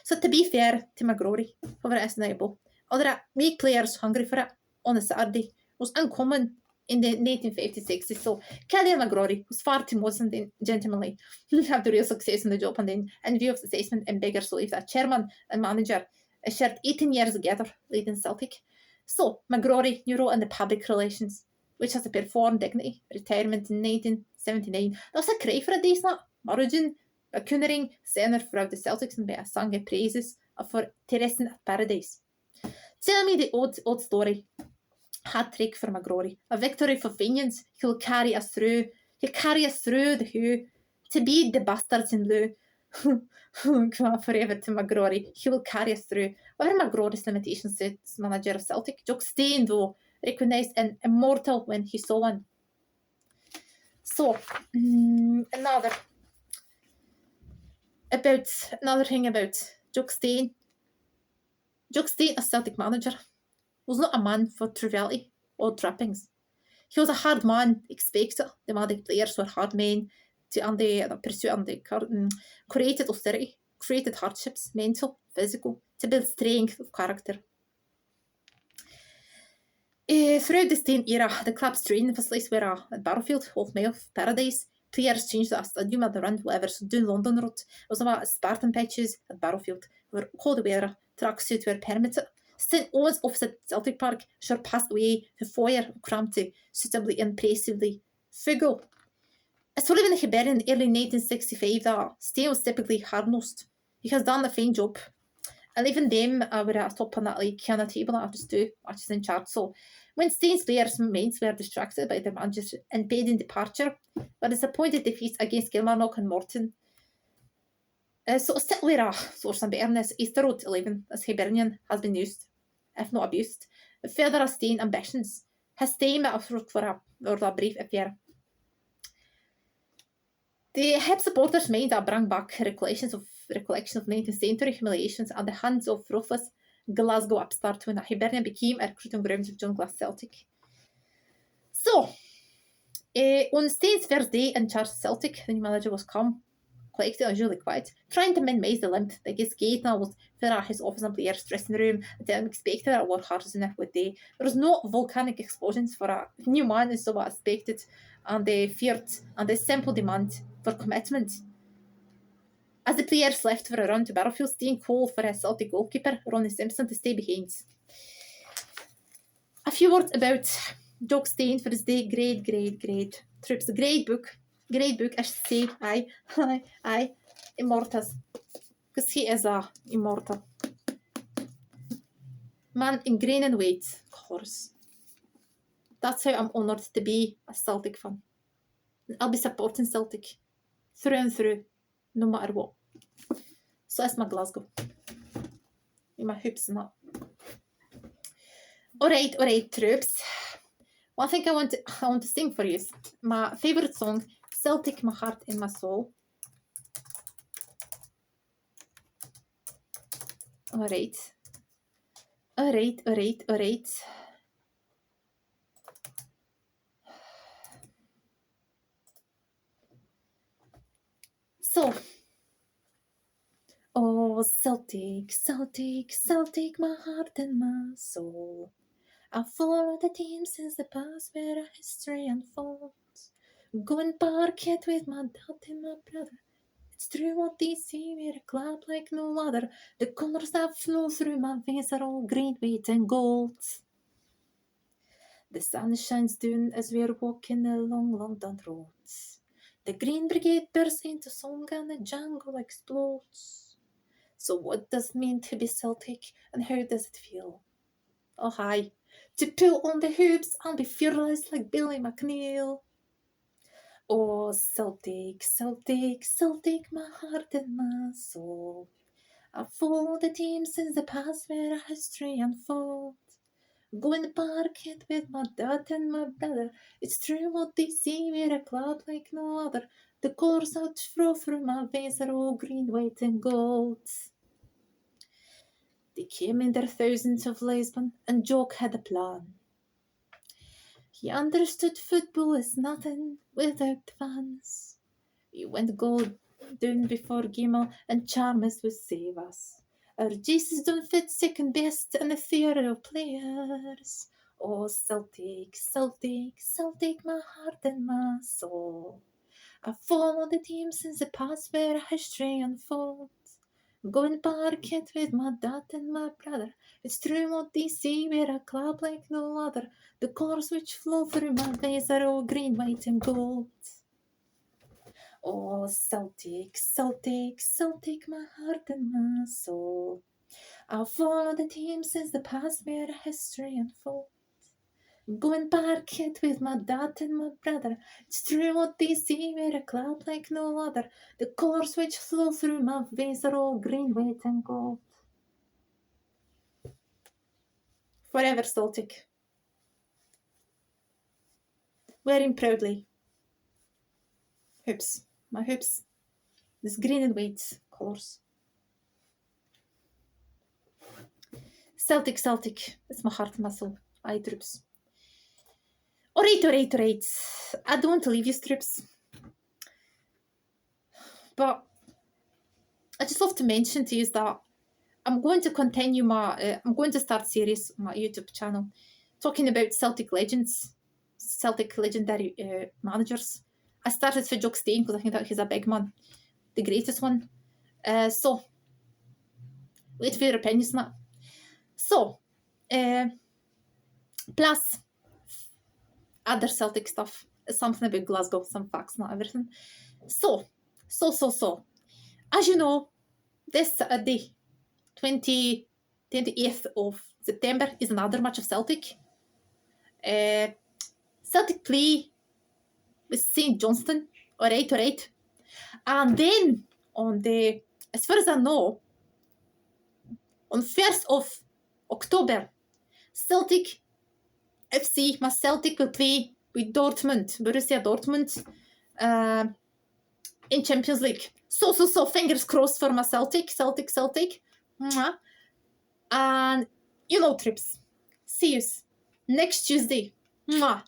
So to be fair to McGrory, however it is undeniable, other make players hungry for it on a Saturday was uncommon in the 1950s. So Kelly and McGrory was far too modest and gentlemanly to have the real success in the job, and then in view of the assessment and bigger so if that chairman and manager shared 18 years together leading Celtic. So McGrory new role in the public relations, which has to perform dignity, retirement in 1979. There was a cry for a decent margin, a cooning centre throughout the Celtics and by a song of praises for terracing at Paradise. Tell me the old story. Hat-trick for McGrory. A victory for Fenians. He'll carry us through the who to beat the bastards in blue. Forever to McGrory. He will carry us through. Whatever McGrory's limitations as manager of Celtic, Jock Stein, though, recognised an immortal when he saw one. So, another thing about Jock Stein. Jock Stein, a Celtic manager, was not a man for triviality or trappings. He was a hard man, expected, demanding players were hard men to pursue and created austerity, created hardships, mental, physical, to build strength of character. Throughout the Stein era, the club's training facilities were at Barrowfield, Half Mile, Paradise. Players changed the stadium at the Rand, whatever, so doing London Road. It was about Spartan pitches at Barrowfield, where cold weather, tracksuits were permitted. St. Owen's opposite Celtic Park sure passed away the foyer cramped to suitably impressively fugal. It's only when he buried in the early 1965 that Stein was typically hard-nosed. He has done a fine job. And even them were at top on that like on the table after two matches in charge. So when Stein's players' minds were distracted by their managers' impending departure, but disappointed defeats against Kilmarnock and Morton. So still where a source of bitterness, Easter Road 11 as Hibernian has been used, if not abused. Further Stein ambitions his time for a brief affair. The Hib supporters made that brought back recollections of 19th century humiliations at the hands of ruthless Glasgow upstart when Hibernia became a recruiting ground of John Glass Celtic. So, on Stein's first day in charge of Celtic, the new manager was calm, collected, and usually quiet, trying to minimize the limp that gets Gaetna was for his office and players' dressing room, and unexpected at war harder than with day. There was no volcanic explosions for a new man, is so what expected, and they feared, and the simple demand for commitment. As the players left for a run to Barrowfield, Stein called for his Celtic goalkeeper, Ronnie Simpson, to stay behind. A few words about Jock Stein for his day. Great. Troops, great book, I should say. Aye. Immortals. Because he is a immortal. Man in green and white colours. That's how I'm honoured to be a Celtic fan. I'll be supporting Celtic through and through, no matter what. So that's my Glasgow. With my hoops and that. Alright, troops. One thing I want to sing for you is my favourite song, Celtic, My Heart and My Soul. Alright. So, oh, Celtic, my heart and my soul. I follow the team since the past where our history unfolds. Go and park it with my dad and my brother. It's true what they say, we're a club like no other. The colours that flow through my veins are all green, white and gold. The sun shines down as we're walking along London roads. The Green Brigade bursts into song and the jungle explodes. So what does it mean to be Celtic and how does it feel? Oh hi, to pull on the hoops and be fearless like Billy McNeil. Oh Celtic, my heart and my soul. I've followed the team since the past where our history unfolds. Go in the park it with my dad and my brother. It's true what they say, we're a club like no other. The colours that flow through my veins are all green, white and gold. They came in their thousands of Lisbon, and Jock had a plan. He understood football is nothing without fans. We went goal down before Gimel, and Chalmers would save us. Our Jesus don't fit second best in the theatre of players. Oh, Celtic, my heart and my soul. I follow the team since the past where history unfolds. Go and park it with my dad and my brother. It's true what they say, we're a club like no other. The colours which flow through my veins are all green, white and gold. Oh, Celtic, my heart and my soul. I'll follow the team since the past where history unfolds. Go and park it with my dad and my brother. It's true what they say, we're a club like no other. The colours which flow through my veins are all green, white and gold. Forever Celtic. Wearing proudly. Hoops. My hoops. This green and white colours. Celtic. It's my heart and my soul. Aye, troops. Alright. I don't want to leave you, troops. But I just love to mention to you that I'm going to continue I'm going to start series on my YouTube channel talking about Celtic legends, Celtic legendary managers. I started for Jock Stein because I think that he's a big man, the greatest one. So, wait for your opinions on that. So, plus other Celtic stuff, something about Glasgow, some facts, not everything. So. As you know, this Saturday, 28th of September, is another match of Celtic. Celtic play with St Johnstone. Alright. And then as far as I know, on 1st of October, Celtic FC, my Celtic will play with Borussia Dortmund, in Champions League. So, fingers crossed for my Celtic. Mwah. And, trips. See you next Tuesday. Mwah.